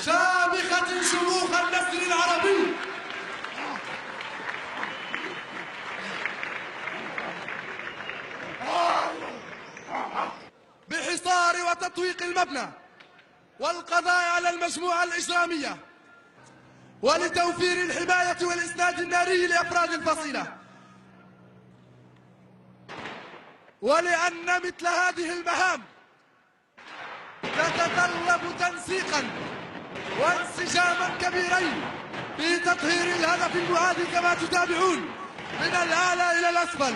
شامخة شموخ النسر العربي. بحصار وتطويق المبنى والقضاء على المجموعة الإجرامية ولتوفير الحماية والإسناد الناري لأفراد الفصيلة، ولأن مثل هذه المهام تتطلب تنسيقا وانسجاما كبيرين في تطهير الهدف المعادي كما تتابعون من الأعلى إلى الأسفل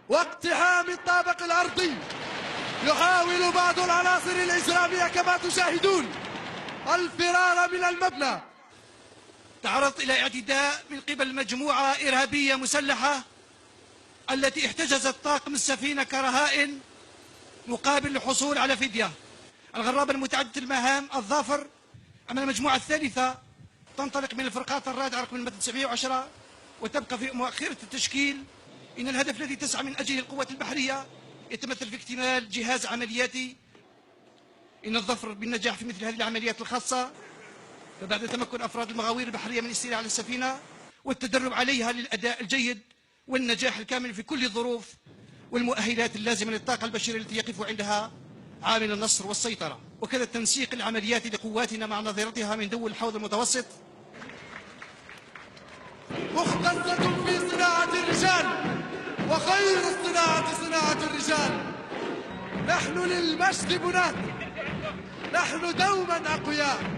واقتحام الطابق الأرضي. يحاول بعض العناصر الإجرامية كما تشاهدون الفرار من المبنى. تعرضت إلى اعتداء من قبل مجموعة إرهابية مسلحة التي احتجزت طاقم السفينة كرهائن مقابل الحصول على فدية. الغرابة المتعددة المهام الظافر أما المجموعة الثالثة تنطلق من الفرقات الرادعة رقم 910 وتبقى في مؤخرة التشكيل. إن الهدف الذي تسعى من أجله القوات البحرية يتمثل في اكتمال جهاز عملياتي. إن الظفر بالنجاح في مثل هذه العمليات الخاصة فبعد تمكن أفراد المغاوير البحرية من الاستيلاء على السفينة والتدرب عليها للأداء الجيد والنجاح الكامل في كل الظروف والمؤهلات اللازمة للطاقة البشرية التي يقف عندها عامل النصر والسيطرة، وكذا التنسيق العملياتي لقواتنا مع نظيرتها من دول الحوض المتوسط. مختصة في صناعة الرجال وخير الصناعة صناعة الرجال. نحن للمجد بنات، نحن دوما أقوياء.